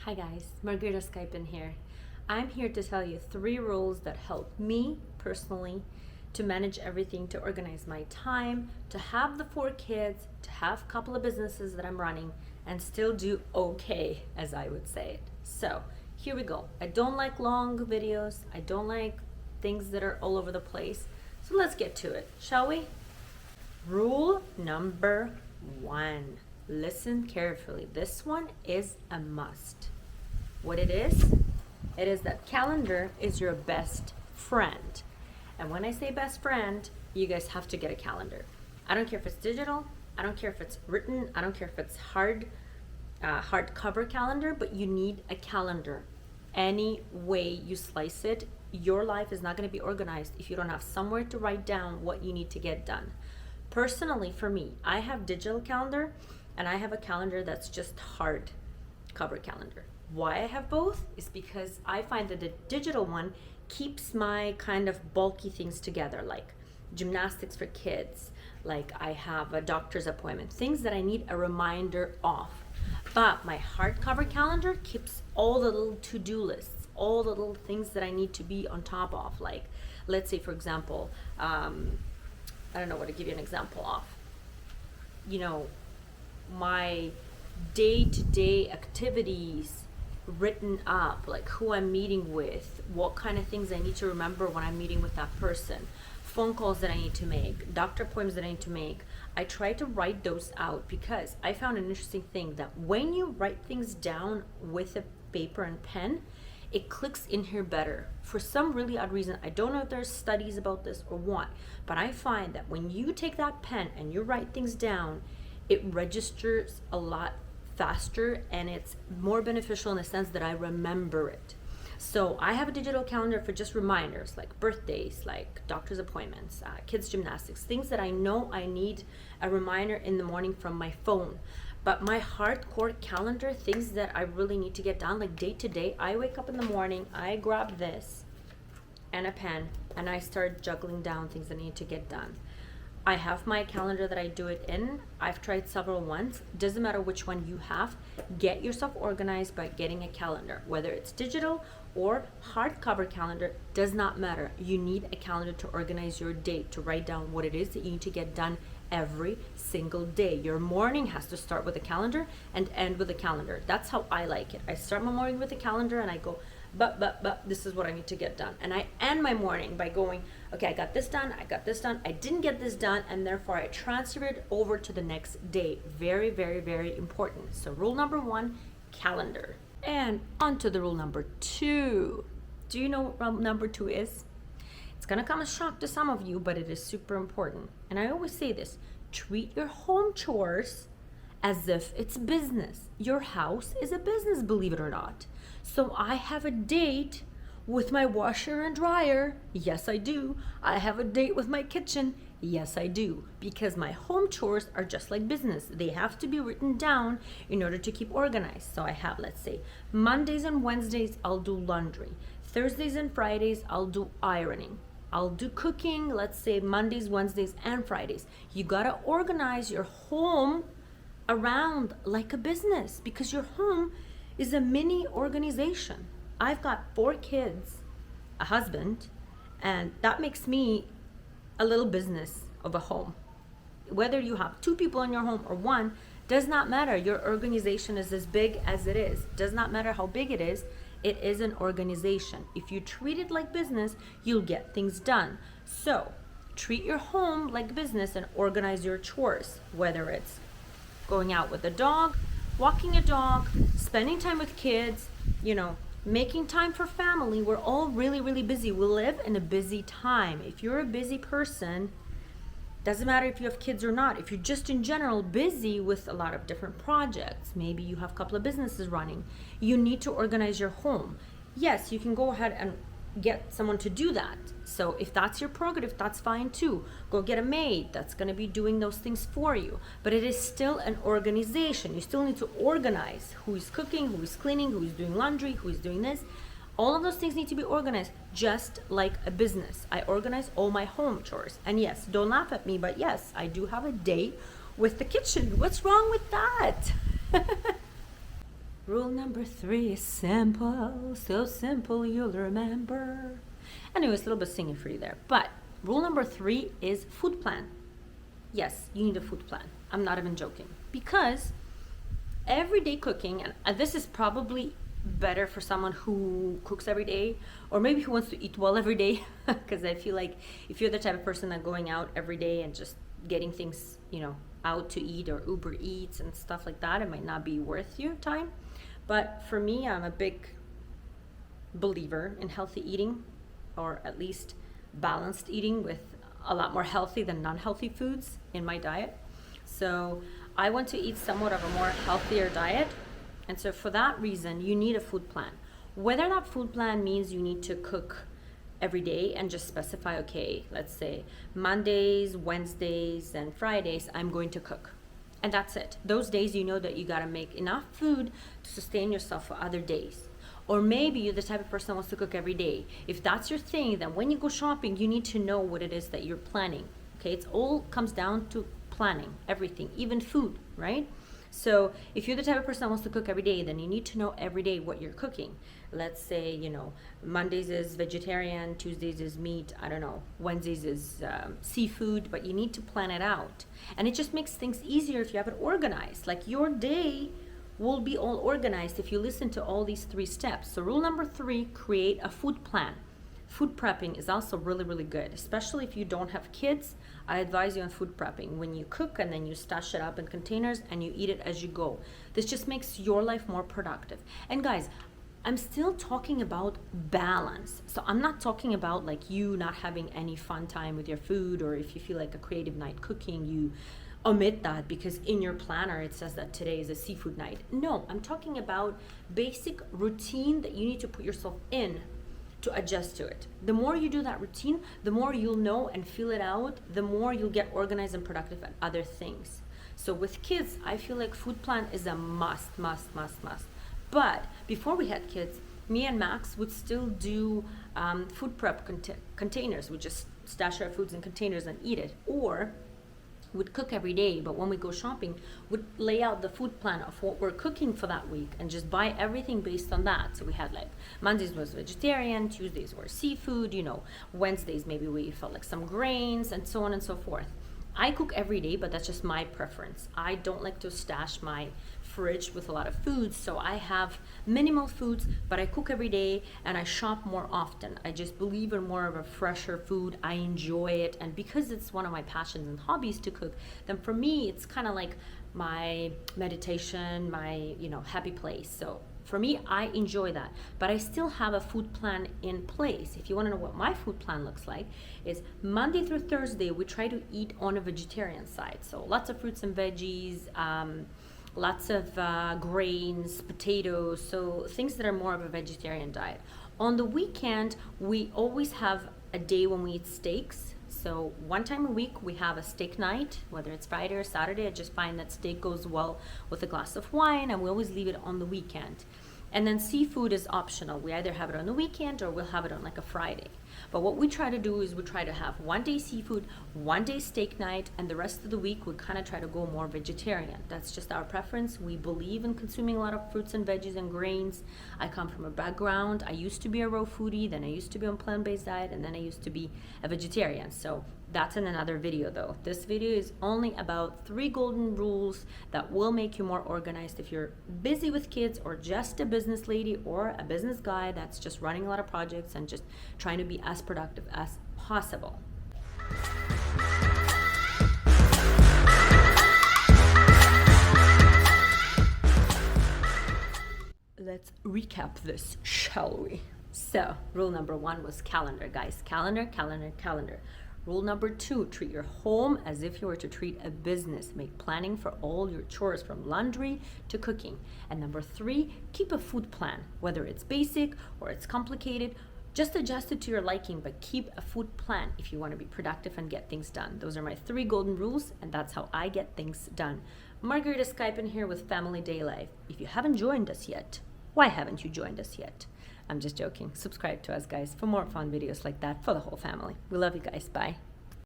Hi guys, Margarita Skype here. I'm here to tell you 3 rules that help me personally to manage everything, to organize my time, to have the 4 kids, to have a couple of businesses that I'm running, and still do okay, as I would say it. So here we go. I don't like long videos. I don't like things that are all over the place. So let's get to it, shall we? Rule number 1. Listen carefully. This one is a must. What it is that calendar is your best friend. And when I say best friend, you guys have to get a calendar. I don't care if it's digital, I don't care if it's written, I don't care if it's hardcover calendar, but you need a calendar. Any way you slice it, your life is not going to be organized if you don't have somewhere to write down what you need to get done. Personally, for me, I have digital calendar and I have a calendar that's just hard cover calendar. Why I have both is because I find that the digital one keeps my kind of bulky things together, like gymnastics for kids, like I have a doctor's appointment, things that I need a reminder of. But my hardcover calendar keeps all the little to-do lists, all the little things that I need to be on top of. Like, let's say, for example, I don't know what to give you an example of. My day-to-day activities written up, like who I'm meeting with, what kind of things I need to remember when I'm meeting with that person, phone calls that I need to make, doctor appointments that I need to make. I try to write those out because I found an interesting thing that when you write things down with a paper and pen, it clicks in here better. For some really odd reason, I don't know if there's studies about this or what, but I find that when you take that pen and you write things down, it registers a lot faster and it's more beneficial in the sense that I remember it. So I have a digital calendar for just reminders, like birthdays, like doctor's appointments, kids gymnastics, things that I know I need a reminder in the morning from my phone. But my hardcore calendar, things that I really need to get done, like day to day, I wake up in the morning, I grab this and a pen and I start juggling down things that I need to get done. I have my calendar that I do it in. I've tried several ones. Doesn't matter which one you have. Get yourself organized by getting a calendar. Whether it's digital or hardcover calendar, does not matter. You need a calendar to organize your day, to write down what it is that you need to get done every single day. Your morning has to start with a calendar and end with a calendar. That's how I like it. I start my morning with a calendar and I go, but this is what I need to get done. And I end my morning by going, okay, I got this done, I didn't get this done, and therefore I transfer it over to the next day. Very, very, very important. So rule number 1, calendar. And on to the rule number 2. Do you know what rule number 2 is? It's gonna come as a shock to some of you, but it is super important. And I always say this, treat your home chores as if it's business. Your house is a business, believe it or not. So I have a date with my washer and dryer. Yes, I do. I have a date with my kitchen. Yes, I do. Because my home chores are just like business. They have to be written down in order to keep organized. So I have, let's say, Mondays and Wednesdays, I'll do laundry. Thursdays and Fridays, I'll do ironing. I'll do cooking, let's say Mondays, Wednesdays, and Fridays. You gotta organize your home around like a business because your home is a mini organization. I've got 4 kids, a husband, and that makes me a little business of a home. Whether you have 2 people in your home or 1, does not matter. Your organization is as big as it is. Does not matter how big it is an organization. If you treat it like business, you'll get things done. So treat your home like business and organize your chores, whether it's going out with a dog, walking a dog, spending time with kids, making time for family. We're all really, really busy. We live in a busy time. If you're a busy person, doesn't matter if you have kids or not. If you're just in general busy with a lot of different projects, maybe you have a couple of businesses running, you need to organize your home. Yes, you can go ahead and get someone to do that. So if that's your prerogative, that's fine too. Go get a maid that's going to be doing those things for you. But it is still an organization. You still need to organize who is cooking, who is cleaning, who is doing laundry, who is doing this. All of those things need to be organized just like a business. I organize all my home chores. And yes, don't laugh at me, but yes, I do have a date with the kitchen. What's wrong with that? Rule number 3 is simple, so simple you'll remember. Anyways, a little bit singing for you there. But rule number 3 is food plan. Yes, you need a food plan. I'm not even joking. Because everyday cooking, and this is probably better for someone who cooks every day, or maybe who wants to eat well every day, because I feel like if you're the type of person that going out every day and just getting things, out to eat or Uber Eats and stuff like that, it might not be worth your time. But for me, I'm a big believer in healthy eating, or at least balanced eating with a lot more healthy than non-healthy foods in my diet. So I want to eat somewhat of a more healthier diet. And so for that reason, you need a food plan. Whether that food plan means you need to cook every day and just specify, okay, let's say Mondays, Wednesdays, and Fridays, I'm going to cook. And that's it. Those days you know that you gotta make enough food to sustain yourself for other days. Or maybe you're the type of person that wants to cook every day. If that's your thing, then when you go shopping, you need to know what it is that you're planning. Okay, it's all comes down to planning, everything, even food, right? So if you're the type of person that wants to cook every day, then you need to know every day what you're cooking. Let's say, Mondays is vegetarian, Tuesdays is meat, I don't know, Wednesdays is seafood, but you need to plan it out. And it just makes things easier if you have it organized. Like your day will be all organized if you listen to all these 3 steps. So rule number 3, create a food plan. Food prepping is also really, really good, especially if you don't have kids. I advise you on food prepping. When you cook and then you stash it up in containers and you eat it as you go. This just makes your life more productive. And guys, I'm still talking about balance. So I'm not talking about like you not having any fun time with your food, or if you feel like a creative night cooking, you omit that because in your planner it says that today is a seafood night. No, I'm talking about basic routine that you need to put yourself in to adjust to it. The more you do that routine, the more you'll know and feel it out, the more you'll get organized and productive at other things. So with kids, I feel like food plan is a must. But before we had kids, me and Max would still do food prep containers. We just stash our foods in containers and eat it. Or would cook every day, but when we go shopping, would lay out the food plan of what we're cooking for that week and just buy everything based on that. So we had like Mondays was vegetarian, Tuesdays were seafood, Wednesdays maybe we felt like some grains, and so on and so forth. I cook every day, but that's just my preference. I don't like to stash my fridge with a lot of foods, so I have minimal foods, but I cook every day and I shop more often. I just believe in more of a fresher food. I enjoy it, and because it's one of my passions and hobbies to cook, then for me it's kind of like my meditation, my happy place. So for me, I enjoy that, but I still have a food plan in place. If you want to know what my food plan looks like, is Monday through Thursday we try to eat on a vegetarian side, so lots of fruits and veggies, lots of grains, potatoes, so things that are more of a vegetarian diet. On the weekend, we always have a day when we eat steaks. So one time a week we have a steak night, whether it's Friday or Saturday. I just find that steak goes well with a glass of wine, and we always leave it on the weekend. And then seafood is optional. We either have it on the weekend or we'll have it on like a Friday. But what we try to do is we try to have one day seafood, one day steak night, and the rest of the week we kind of try to go more vegetarian. That's just our preference. We believe in consuming a lot of fruits and veggies and grains. I come from a background. I used to be a raw foodie, then I used to be on plant-based diet, and then I used to be a vegetarian. So that's in another video though. This video is only about 3 golden rules that will make you more organized if you're busy with kids, or just a business lady or a business guy that's just running a lot of projects and just trying to be as productive as possible. Let's recap this, shall we? So rule number 1 was calendar, guys. Calendar. Rule number 2, treat your home as if you were to treat a business. Make planning for all your chores from laundry to cooking. And number 3, keep a food plan, whether it's basic or it's complicated. Just adjust it to your liking, but keep a food plan if you want to be productive and get things done. Those are my 3 golden rules, and that's how I get things done. Margarita Skype in here with Family Daylife. If you haven't joined us yet, why haven't you joined us yet? I'm just joking. Subscribe to us, guys, for more fun videos like that for the whole family. We love you guys. Bye.